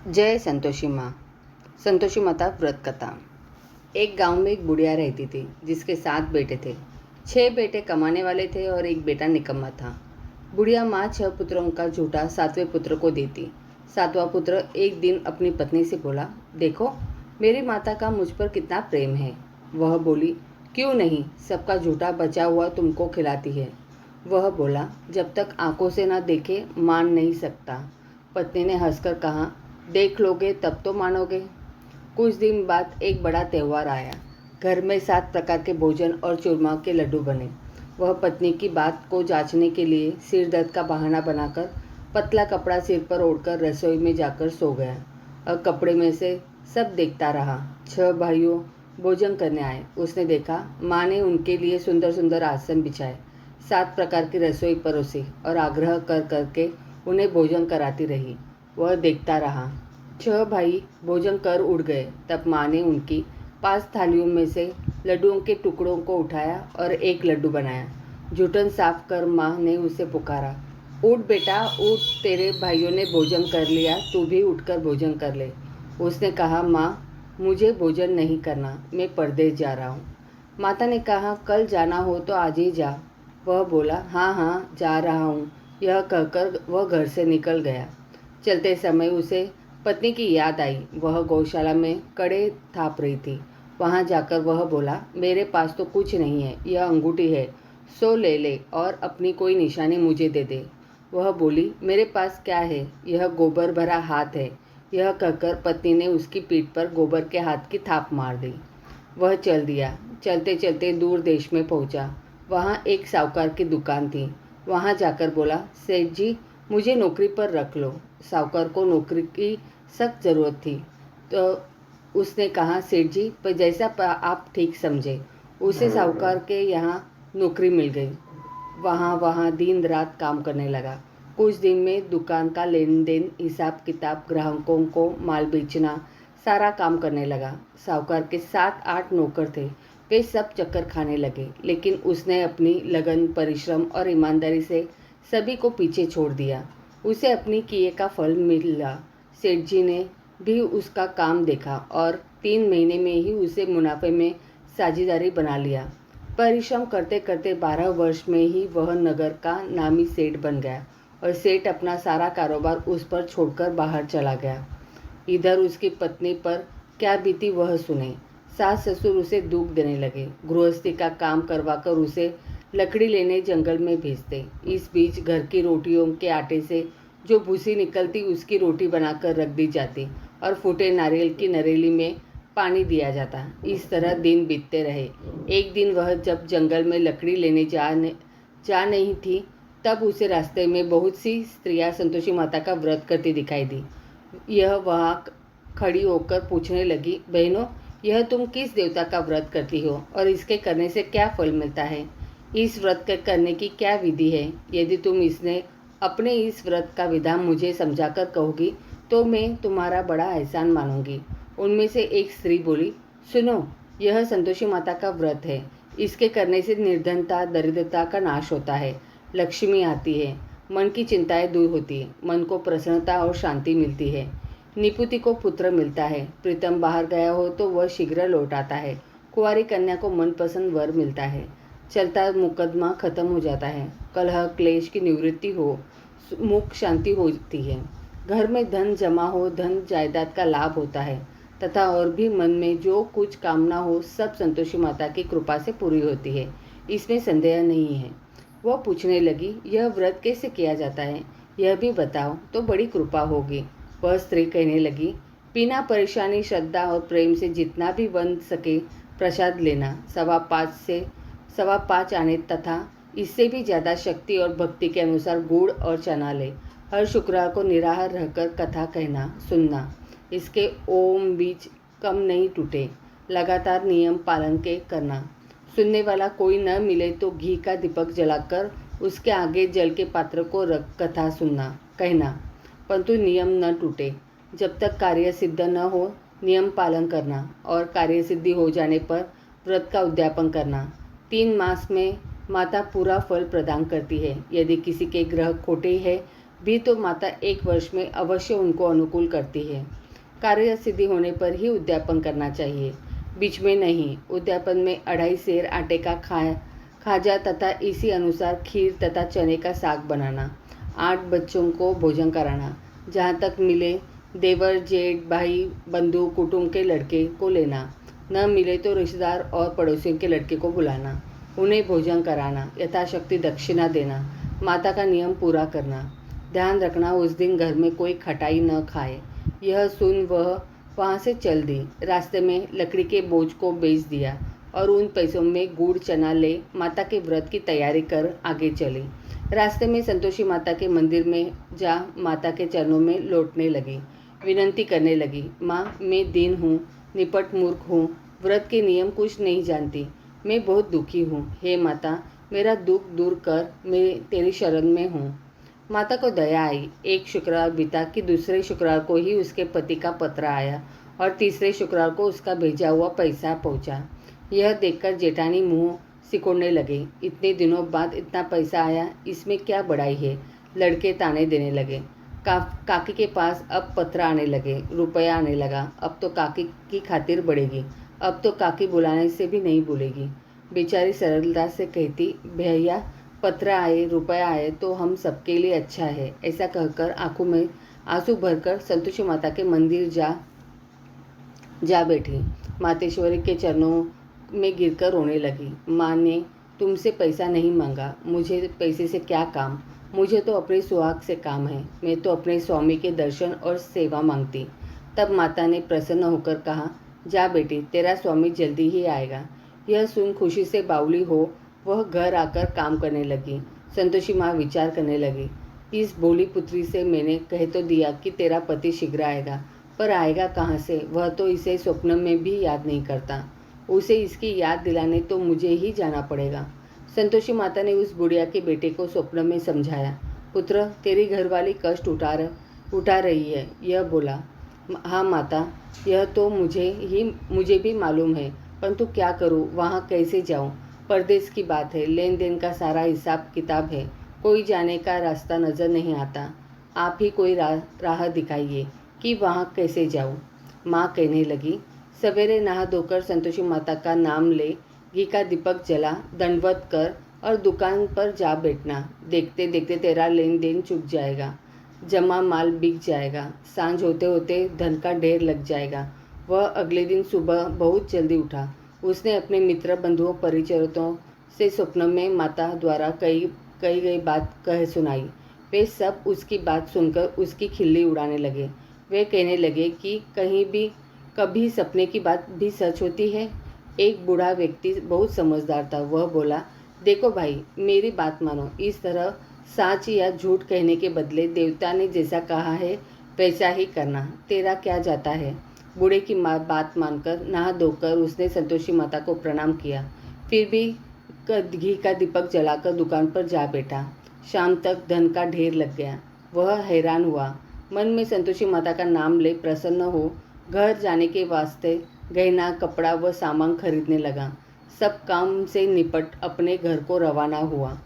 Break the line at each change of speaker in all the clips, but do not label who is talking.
जय संतोषी माँ। संतोषी माता व्रत कथा। एक गांव में एक बुढ़िया रहती थी जिसके 7 बेटे थे। 6 बेटे कमाने वाले थे और एक बेटा निकम्मा था। बुढ़िया माँ 6 पुत्रों का झूठा 7वें पुत्र को देती। 7वां पुत्र एक दिन अपनी पत्नी से बोला, देखो मेरी माता का मुझ पर कितना प्रेम है। वह बोली, क्यों नहीं, सबका झूठा बचा हुआ तुमको खिलाती है। वह बोला, जब तक आंखों से ना देखे मान नहीं सकता। पत्नी ने हंसकर कहा, देख लोगे तब तो मानोगे। कुछ दिन बाद एक बड़ा त्यौहार आया। घर में 7 प्रकार के भोजन और चूरमा के लड्डू बने। वह पत्नी की बात को जांचने के लिए सिर दर्द का बहाना बनाकर पतला कपड़ा सिर पर ओढ़कर रसोई में जाकर सो गया और कपड़े में से सब देखता रहा। 6 भाइयों भोजन करने आए। उसने देखा माँ ने उनके लिए सुंदर सुंदर आसन बिछाए, 7 प्रकार की रसोई परोसी और आग्रह कर करके उन्हें भोजन कराती रही। वह देखता रहा। 6 भाई भोजन कर उड़ गए। तब माँ ने उनकी 5 थालियों में से लड्डुओं के टुकड़ों को उठाया और एक लड्डू बनाया। जूठन साफ कर माँ ने उसे पुकारा, उठ बेटा उठ, तेरे भाइयों ने भोजन कर लिया, तू भी उठकर भोजन कर ले। उसने कहा, माँ मुझे भोजन नहीं करना, मैं परदेश जा रहा हूँ। माता ने कहा, कल जाना हो तो आज ही जा। वह बोला, हाँ हाँ जा रहा हूँ। यह कहकर वह घर से निकल गया। चलते समय उसे पत्नी की याद आई। वह गौशाला में कड़े थाप रही थी। वहां जाकर वह बोला, मेरे पास तो कुछ नहीं है, यह अंगूठी है, सो ले ले और अपनी कोई निशानी मुझे दे दे। वह बोली, मेरे पास क्या है, यह गोबर भरा हाथ है। यह कहकर पत्नी ने उसकी पीठ पर गोबर के हाथ की थाप मार दी। वह चल दिया। चलते चलते दूर देश में पहुंचा। वहां एक साहूकार की दुकान थी। वहां जाकर बोला, सेठ जी मुझे नौकरी पर रख लो। साहूकार को नौकरी की सख्त ज़रूरत थी, तो उसने कहा, सेठ जी पर जैसा आप ठीक समझे। उसे साहूकार के यहाँ नौकरी मिल गई। वहाँ दिन रात काम करने लगा। कुछ दिन में दुकान का लेन देन, हिसाब किताब, ग्राहकों को माल बेचना, सारा काम करने लगा। साहूकार के 7-8 नौकर थे। वे सब चक्कर खाने लगे, लेकिन उसने अपनी लगन, परिश्रम और ईमानदारी से सभी को पीछे छोड़ दिया। उसे अपनी किए का फल मिला। सेठ जी ने भी उसका काम देखा और 3 महीने में ही उसे मुनाफे में साझेदारी बना लिया। परिश्रम करते करते 12 वर्ष में ही वह नगर का नामी सेठ बन गया और सेठ अपना सारा कारोबार उस पर छोड़कर बाहर चला गया। इधर उसकी पत्नी पर क्या बीती वह सुने। सास ससुर उसे दुख देने लगे। गृहस्थी का काम करवाकर उसे लकड़ी लेने जंगल में भेजते। इस बीच घर की रोटियों के आटे से जो भूसी निकलती उसकी रोटी बनाकर रख दी जाती और फूटे नारियल की नरेली में पानी दिया जाता। इस तरह दिन बीतते रहे। एक दिन वह जब जंगल में लकड़ी लेने जा नहीं थी, तब उसे रास्ते में बहुत सी स्त्रियां संतोषी माता का व्रत करती दिखाई दी। यह वहाँ खड़ी होकर पूछने लगी, बहनों यह तुम किस देवता का व्रत करती हो और इसके करने से क्या फल मिलता है? इस व्रत के करने की क्या विधि है? यदि तुम अपने इस व्रत का विधान मुझे समझाकर कहोगी तो मैं तुम्हारा बड़ा एहसान मानूंगी। उनमें से एक स्त्री बोली, सुनो, यह संतोषी माता का व्रत है। इसके करने से निर्धनता, दरिद्रता का नाश होता है, लक्ष्मी आती है, मन की चिंताएं दूर होती है, मन को प्रसन्नता और शांति मिलती है, निपुति को पुत्र मिलता है, प्रीतम बाहर गया हो तो वह शीघ्र लौट आता है, कुंवारी कन्या को मनपसंद वर मिलता है, चलता मुकदमा खत्म हो जाता है, कलह क्लेश की निवृत्ति हो, मुख शांति होती है, घर में धन जमा हो, धन जायदाद का लाभ होता है तथा और भी मन में जो कुछ कामना हो सब संतोषी माता की कृपा से पूरी होती है, इसमें संदेह नहीं है। वह पूछने लगी, यह व्रत कैसे किया जाता है, यह भी बताओ तो बड़ी कृपा होगी। वह स्त्री कहने लगी, बिना परेशानी, श्रद्धा और प्रेम से जितना भी बन सके प्रसाद लेना, 5.25 आने तथा इससे भी ज़्यादा शक्ति और भक्ति के अनुसार गुड़ और चना ले। हर शुक्रवार को निराहार रहकर कथा कहना सुनना। इसके ओम बीज कम नहीं टूटे। लगातार नियम पालन के करना। सुनने वाला कोई न मिले तो घी का दीपक जलाकर उसके आगे जल के पात्र को रख कथा सुनना कहना, परंतु नियम न टूटे। जब तक कार्य सिद्ध न हो नियम पालन करना और कार्य सिद्धि हो जाने पर व्रत का उद्यापन करना। 3 मास में माता पूरा फल प्रदान करती है। यदि किसी के ग्रह खोटे हैं, भी तो माता 1 वर्ष में अवश्य उनको अनुकूल करती है। कार्य सिद्धि होने पर ही उद्यापन करना चाहिए, बीच में नहीं। उद्यापन में 2.5 सेर आटे का खाजा तथा इसी अनुसार खीर तथा चने का साग बनाना, 8 बच्चों को भोजन कराना, जहाँ तक मिले देवर जेठ भाई बंधु कुटुंब के लड़के को लेना, न मिले तो रिश्तेदार और पड़ोसियों के लड़के को बुलाना, उन्हें भोजन कराना, यथाशक्ति दक्षिणा देना, माता का नियम पूरा करना। ध्यान रखना उस दिन घर में कोई खटाई न खाए। यह सुन वह वहाँ से चल दी। रास्ते में लकड़ी के बोझ को बेच दिया और उन पैसों में गुड़ चना ले माता के व्रत की तैयारी कर आगे चली। रास्ते में संतोषी माता के मंदिर में जा माता के चरणों में लौटने लगी। विनती करने लगी, माँ मैं दीन हूँ, निपट मूर्ख हूँ, व्रत के नियम कुछ नहीं जानती, मैं बहुत दुखी हूँ। हे माता मेरा दुख दूर कर, मैं तेरी शरण में हूँ। माता को दया आई। एक शुक्रवार बीता कि दूसरे शुक्रवार को ही उसके पति का पत्र आया और तीसरे शुक्रवार को उसका भेजा हुआ पैसा पहुंचा। यह देखकर जेठानी मुंह सिकोड़ने लगे। इतने दिनों बाद इतना पैसा आया, इसमें क्या बड़ाई है। लड़के ताने देने लगे। काकी के पास अब पत्र आने लगे, रुपया आने लगा। अब तो काकी की खातिर बढ़ेगी, अब तो काकी बुलाने से भी नहीं भूलेगी। बेचारी सरलता से कहती, भैया पत्र आए रुपया आए तो हम सबके लिए अच्छा है। ऐसा कहकर आंखों में आंसू भरकर संतोषी माता के मंदिर जा बैठी। मातेश्वरी के चरणों में गिरकर रोने लगी। माँ ने तुमसे पैसा नहीं मांगा, मुझे पैसे से क्या काम, मुझे तो अपने सुहाग से काम है, मैं तो अपने स्वामी के दर्शन और सेवा मांगती। तब माता ने प्रसन्न होकर कहा, जा बेटी तेरा स्वामी जल्दी ही आएगा। यह सुन खुशी से बावली हो वह घर आकर काम करने लगी। संतोषी माँ विचार करने लगी, इस भोली पुत्री से मैंने कह तो दिया कि तेरा पति शीघ्र आएगा, पर आएगा कहाँ से, वह तो इसे स्वप्न में भी याद नहीं करता। उसे इसकी याद दिलाने तो मुझे ही जाना पड़ेगा। संतोषी माता ने उस बुढ़िया के बेटे को स्वप्न में समझाया, पुत्र तेरी घरवाली कष्ट उठा रही है। यह बोला, हाँ माता यह तो मुझे भी मालूम है, परंतु क्या करूँ, वहाँ कैसे जाऊँ। परदेश की बात है, लेन देन का सारा हिसाब किताब है, कोई जाने का रास्ता नज़र नहीं आता। आप ही कोई राह दिखाइए कि वहाँ कैसे जाऊँ। माँ कहने लगी, सवेरे नहा धोकर संतोषी माता का नाम ले, घी का दीपक जला, दंडवत कर और दुकान पर जा बैठना। देखते देखते तेरा लेन देन चुक जाएगा, जमा माल बिक जाएगा, सांझ होते होते धन का ढेर लग जाएगा। वह अगले दिन सुबह बहुत जल्दी उठा। उसने अपने मित्र बंधुओं परिचितों से स्वप्न में माता द्वारा कही गई बात कह सुनाई। वे सब उसकी बात सुनकर उसकी खिल्ली उड़ाने लगे। वे कहने लगे कि कभी सपने की बात भी सच होती है। एक बूढ़ा व्यक्ति बहुत समझदार था। वह बोला, देखो भाई मेरी बात मानो, इस तरह सच या झूठ कहने के बदले देवता ने जैसा कहा है वैसा ही करना, तेरा क्या जाता है। बूढ़े की बात मानकर नहा धोकर उसने संतोषी माता को प्रणाम किया। फिर भी घी का दीपक जलाकर दुकान पर जा बैठा। शाम तक धन का ढेर लग गया। वह हैरान हुआ। मन में संतोषी माता का नाम ले प्रसन्न हो घर जाने के वास्ते गहना कपड़ा व सामान खरीदने लगा। सब काम से निपट अपने घर को रवाना हुआ।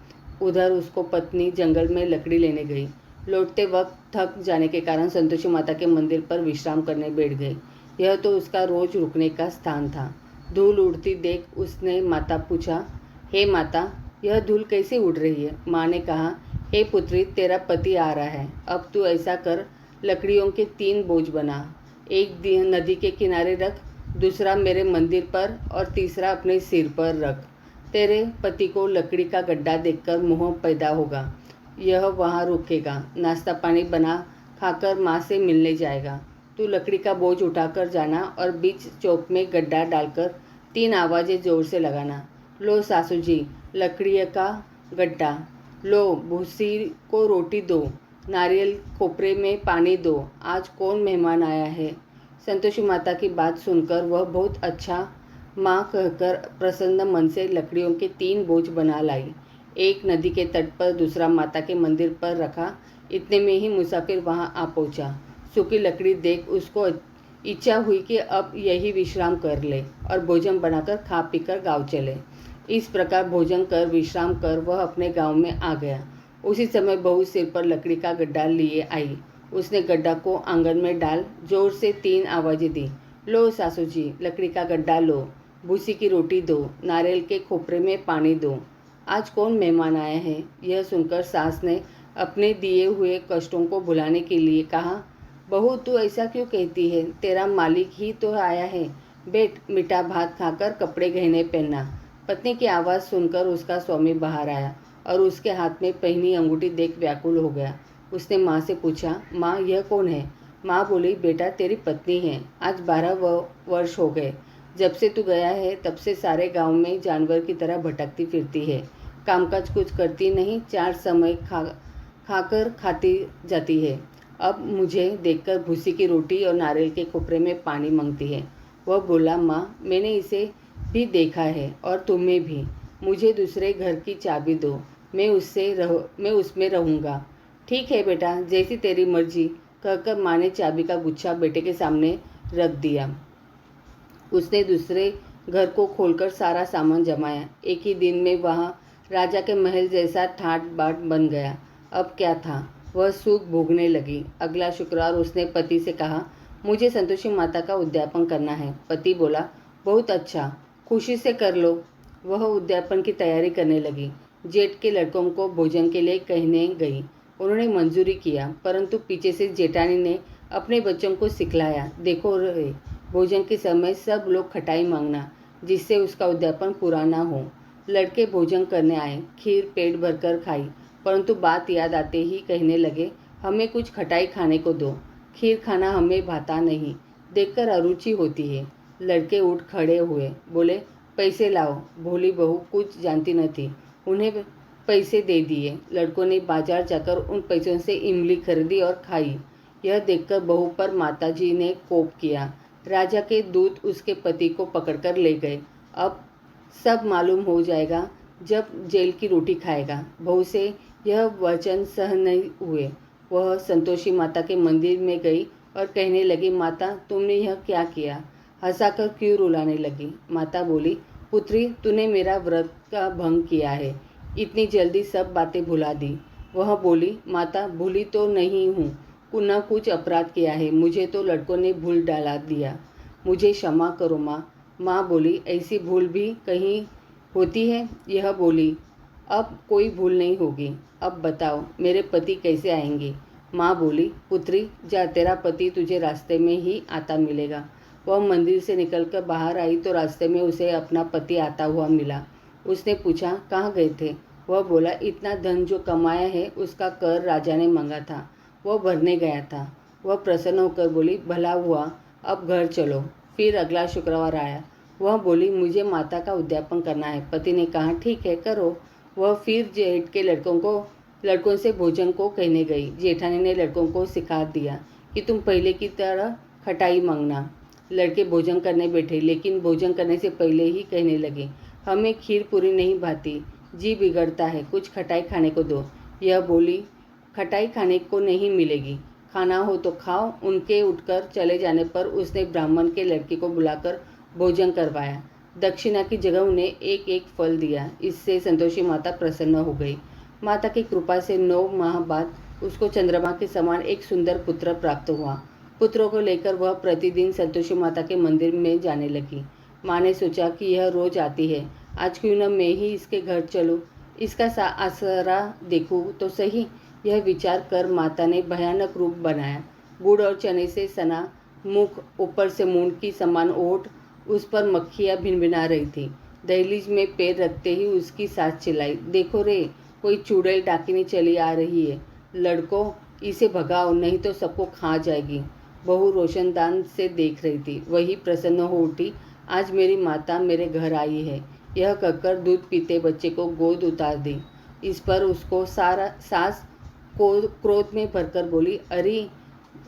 उधर उसको पत्नी जंगल में लकड़ी लेने गई। लौटते वक्त थक जाने के कारण संतोषी माता के मंदिर पर विश्राम करने बैठ गई। यह तो उसका रोज रुकने का स्थान था। धूल उड़ती देख उसने माता पूछा, हे माता यह धूल कैसे उड़ रही है। माँ ने कहा, हे पुत्री तेरा पति आ रहा है, अब तू ऐसा कर, लकड़ियों के 3 बोझ बना, एक नदी के किनारे रख, दूसरा मेरे मंदिर पर और तीसरा अपने सिर पर रख। तेरे पति को लकड़ी का गड्ढा देखकर मोह पैदा होगा, यह वहाँ रुकेगा, नाश्ता पानी बना खाकर माँ से मिलने जाएगा। तू लकड़ी का बोझ उठाकर जाना और बीच चौक में गड्ढा डालकर 3 आवाज़ें जोर से लगाना, लो सासू जी लकड़ी का गड्ढा, लो भूसी को रोटी दो, नारियल खोपरे में पानी दो, आज कौन मेहमान आया है। संतोषी माता की बात सुनकर वह बहुत अच्छा माँ कहकर प्रसन्न मन से लकड़ियों के 3 बोझ बना लाई। एक नदी के तट पर, दूसरा माता के मंदिर पर रखा। इतने में ही मुसाफिर वहां आ पहुंचा। सूखी लकड़ी देख उसको इच्छा हुई कि अब यही विश्राम कर ले और भोजन बनाकर खा पीकर गांव चले। इस प्रकार भोजन कर विश्राम कर वह अपने गांव में आ गया। उसी समय बहू सिर पर लकड़ी का गड्ढा लिए आई। उसने गड्ढा को आंगन में डाल जोर से 3 आवाज़ें दी। लो सासू जी, लकड़ी का गड्ढा लो, भूसी की रोटी दो, नारियल के खोपरे में पानी दो। आज कौन मेहमान आया है? यह सुनकर सास ने अपने दिए हुए कष्टों को भुलाने के लिए कहा, बहू तू ऐसा क्यों कहती है? तेरा मालिक ही तो आया है। बैठ, मीठा भात खाकर कपड़े गहने पहनना। पत्नी की आवाज़ सुनकर उसका स्वामी बाहर आया और उसके हाथ में पहनी अंगूठी देख व्याकुल हो गया। उसने माँ से पूछा, माँ यह कौन है? माँ बोली, बेटा तेरी पत्नी है। आज 12 वर्ष हो गए। जब से तू गया है तब से सारे गांव में जानवर की तरह भटकती फिरती है। कामकाज कुछ करती नहीं, 4 समय खाकर खाती जाती है। अब मुझे देखकर भूसी की रोटी और नारियल के खोपरे में पानी मांगती है। वह बोला, माँ मैंने इसे भी देखा है और तुम्हें भी। मुझे दूसरे घर की चाबी दो, मैं उसमें रहूँगा। ठीक है बेटा, जैसी तेरी मर्जी, कहकर माँ ने चाबी का गुच्छा बेटे के सामने रख दिया। उसने दूसरे घर को खोलकर सारा सामान जमाया। एक ही दिन में वहाँ राजा के महल जैसा ठाट बाट बन गया। अब क्या था, वह सुख भोगने लगी। अगला शुक्रवार उसने पति से कहा, मुझे संतोषी माता का उद्यापन करना है। पति बोला, बहुत अच्छा, खुशी से कर लो। वह उद्यापन की तैयारी करने लगी। जेठ के लड़कों को भोजन के लिए कहने गई। उन्होंने मंजूरी किया, परंतु पीछे से जेठानी ने अपने बच्चों को सिखलाया, देखो रे, भोजन के समय सब लोग खटाई मांगना, जिससे उसका उद्यापन पूरा ना हो। लड़के भोजन करने आए, खीर पेट भरकर खाई, परंतु बात याद आते ही कहने लगे, हमें कुछ खटाई खाने को दो, खीर खाना हमें भाता नहीं, देखकर अरुचि होती है। लड़के उठ खड़े हुए, बोले, पैसे लाओ। भोली बहू कुछ जानती न थी, उन्हें पैसे दे दिए। लड़कों ने बाजार जाकर उन पैसों से इमली खरीदी और खाई। यह देखकर बहू पर माताजी ने कोप किया। राजा के दूत उसके पति को पकड़कर ले गए। अब सब मालूम हो जाएगा जब जेल की रोटी खाएगा। बहू से यह वचन सहन नहीं हुए। वह संतोषी माता के मंदिर में गई और कहने लगी, माता तुमने यह क्या किया? हंसाकर क्यों रुलाने लगी? माता बोली, पुत्री तूने मेरा व्रत का भंग किया है, इतनी जल्दी सब बातें भुला दी। वह बोली, माता भूली तो नहीं हूँ, न कुछ अपराध किया है, मुझे तो लड़कों ने भूल डाला दिया, मुझे क्षमा करो माँ। माँ बोली, ऐसी भूल भी कहीं होती है? यह बोली, अब कोई भूल नहीं होगी। अब बताओ मेरे पति कैसे आएंगे? माँ बोली, पुत्री जा, तेरा पति तुझे रास्ते में ही आता मिलेगा। वह मंदिर से निकलकर बाहर आई तो रास्ते में उसे अपना पति आता हुआ मिला। उसने पूछा, कहाँ गए थे? वह बोला, इतना धन जो कमाया है उसका कर राजा ने मांगा था, वह भरने गया था। वह प्रसन्न होकर बोली, भला हुआ, अब घर चलो। फिर अगला शुक्रवार आया। वह बोली, मुझे माता का उद्यापन करना है। पति ने कहा, ठीक है करो। वह फिर जेठ के लड़कों से भोजन को कहने गई। जेठानी ने लड़कों को सिखा दिया कि तुम पहले की तरह खटाई मांगना। लड़के भोजन करने बैठे, लेकिन भोजन करने से पहले ही कहने लगे, हमें खीर पूरी नहीं भाती, जी बिगड़ता है, कुछ खटाई खाने को दो। यह बोली, खटाई खाने को नहीं मिलेगी, खाना हो तो खाओ। उनके उठकर चले जाने पर उसने ब्राह्मण के लड़के को बुलाकर भोजन करवाया। दक्षिणा की जगह उन्हें एक एक फल दिया। इससे संतोषी माता प्रसन्न हो गई। माता की कृपा से 9 माह बाद उसको चंद्रमा के समान एक सुंदर पुत्र प्राप्त हुआ। पुत्रों को लेकर वह प्रतिदिन संतोषी माता के मंदिर में जाने लगी। माँ ने सोचा कि यह रोज आती है, आज क्यों न मैं ही इसके घर चलूँ, इसका आसरा देखूँ तो सही। यह विचार कर माता ने भयानक रूप बनाया। गुड़ और चने से सना मुख, ऊपर से मूंड की समान ओठ, उस पर मक्खियाँ भिनभिना रही थी। दहलीज में पैर रखते ही उसकी सास चिल्लाई, देखो रे, कोई चुड़ैल डाकिनी चली आ रही है, लड़कों इसे भगाओ नहीं तो सबको खा जाएगी। बहू रोशनदान से देख रही थी, वही प्रसन्न हो उठी, आज मेरी माता मेरे घर आई है। यह कहकर दूध पीते बच्चे को गोद उतार दी। इस पर उसको सास को क्रोध में भरकर बोली, अरे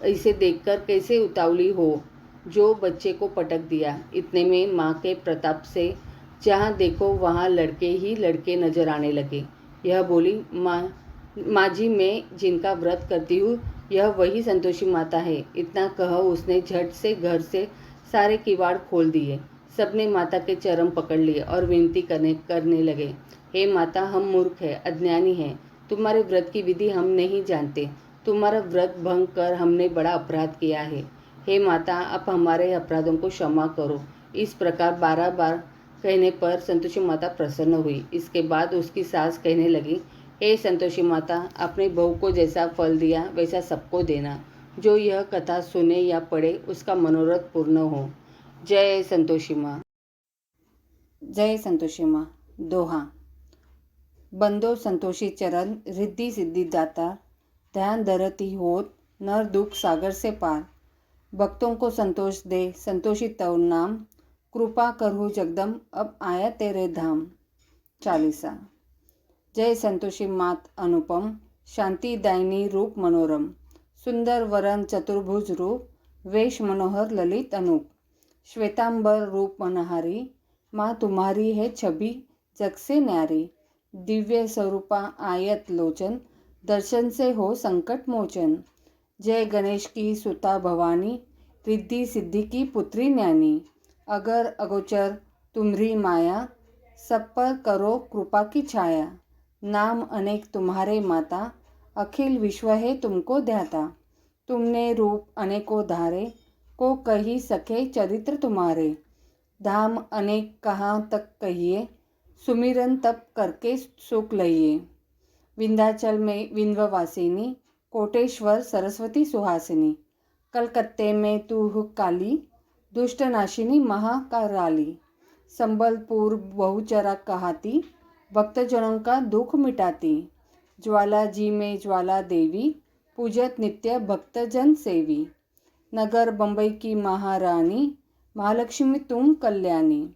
इसे देखकर कैसे उतावली हो, जो बच्चे को पटक दिया। इतने में माँ के प्रताप से जहाँ देखो वहाँ लड़के ही लड़के नजर आने लगे। यह बोली, माँ जी मैं जिनका व्रत करती हूँ यह वही संतोषी माता है। इतना कह उसने झट से घर से सारे किवाड़ खोल दिए। सबने माता के चरण पकड़ लिए और विनती करने लगे, हे माता, हम मूर्ख हैं, अज्ञानी हैं, तुम्हारे व्रत की विधि हम नहीं जानते। तुम्हारा व्रत भंग कर हमने बड़ा अपराध किया है। हे माता, आप हमारे अपराधों को क्षमा करो। इस प्रकार 12 बार कहने पर संतोषी माता प्रसन्न हुई। इसके बाद उसकी सास कहने लगी, हे संतोषी माता, अपने बहू को जैसा फल दिया वैसा सबको देना। जो यह कथा सुने या पढ़े उसका मनोरथ पूर्ण हो। जय संतोषी माँ। जय संतोषी माँ। दोहा। बंदो संतोषी चरण, रिद्धि सिद्धि दाता, ध्यान धरती होत, नर दुख सागर से पार। भक्तों को संतोष दे संतोषी तव नाम, कृपा करहु जगदम अब आया तेरे धाम। चालीसा। जय संतोषी मात अनुपम, शांति दायिनी रूप मनोरम, सुंदर वरण चतुर्भुज रूप, वेश मनोहर ललित अनूप। श्वेतांबर रूप मनहारी, माँ तुम्हारी है छवि जग से न्यारी। दिव्य स्वरूपा आयत लोचन, दर्शन से हो संकट मोचन। जय गणेश की सुता भवानी, रिद्धि सिद्धि की पुत्री न्यानी। अगर अगोचर तुम्हारी माया, सब पर करो कृपा की छाया। नाम अनेक तुम्हारे माता, अखिल विश्व है तुमको ध्याता। तुमने रूप अनेकों धारे, को कही सके चरित्र तुम्हारे। धाम अनेक कहाँ तक कहिए, सुमिरन तप करके सुख लइए। विंध्याचल में विंध्यवासिनी, कोटेश्वर सरस्वती सुहासिनी। कलकत्ते में तू काली, दुष्टनाशिनी महाकाराली। संबलपुर बहुचरा कहाती, भक्तजनों का दुख मिटाती। ज्वाला जी में ज्वाला देवी, पूजत नित्य भक्तजन सेवी। नगर बम्बई की महारानी, महालक्ष्मी तुम कल्याणी।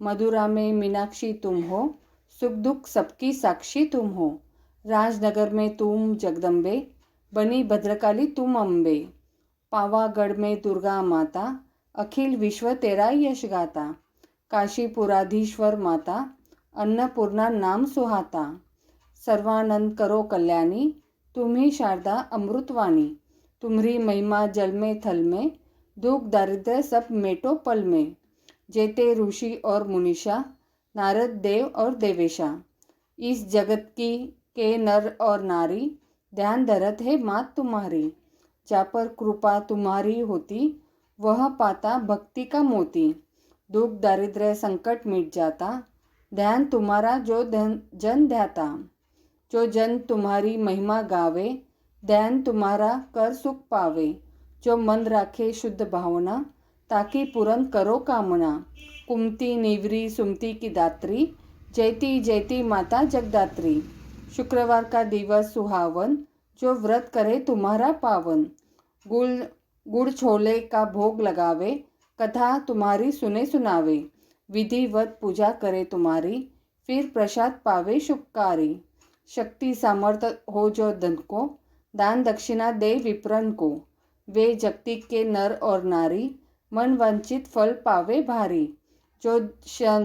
मथुरा में मीनाक्षी तुम हो, सुख दुख सबकी साक्षी तुम हो। राजनगर में तुम जगदम्बे, बनी भद्रकाली तुम अम्बे। पावागढ़ में दुर्गा माता, अखिल विश्व तेरा यश गाता। काशीपुराधीश्वर माता, अन्नपूर्णा नाम सुहाता। सर्वानंद करो कल्याणी, तुम्ही शारदा अमृतवाणी। तुम्हारी महिमा जल में थल में, दुख दारिद्र्य सब मेटो पल में। जेते ऋषि और मुनीषा, नारद देव और देवेशा। इस जगत की के नर और नारी, ध्यान धरत है मात तुम्हारी। जा पर कृपा तुम्हारी होती, वह पाता भक्ति का मोती। दुख दारिद्र्य संकट मिट जाता, ध्यान तुम्हारा जो जन ध्याता। जो जन तुम्हारी महिमा गावे, ध्यान तुम्हारा कर सुख पावे। जो मन राखे शुद्ध भावना, ताकि पूर्ण करो कामना। कुमती निवरी सुमती की दात्री, जयती जयती माता जगदात्री। शुक्रवार का दिवस सुहावन, जो व्रत करे तुम्हारा पावन। गुड़ छोले का भोग लगावे, कथा तुम्हारी सुने सुनावे। विधिवत पूजा करे तुम्हारी, फिर प्रसाद पावे शुभकारी। शक्ति सामर्थ्य हो जो धन को, दान दक्षिणा दे विप्रन को। वे जगती के नर और नारी, मन वंचित फल पावे भारी। जो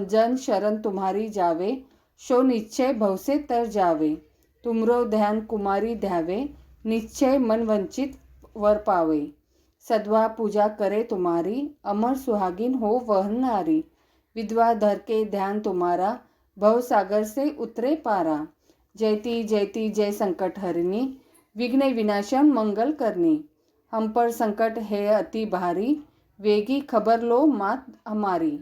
जन शरण तुम्हारी जावे, सो निश्चय भव से तर जावे। तुमरो ध्यान कुमारी ध्यावे, निश्चय मन वंचित वर पावे। सद्वा पूजा करे तुम्हारी, अमर सुहागिन हो वह नारी। विधवा धर के ध्यान तुम्हारा, भव सागर से उतरे पारा। जयती जयती जय संकट हरिणी, विघ्न विनाशम मंगल करनी। हम पर संकट है अति भारी, वेगी खबर लो मात हमारी।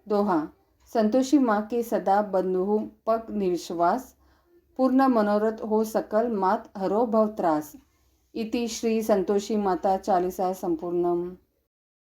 दोहा। संतोषी माँ के सदा बंधु पग निश्वास, पूर्ण मनोरथ हो सकल मात हरो भव त्रास। इति श्री संतोषी माता चालीसा संपूर्णम।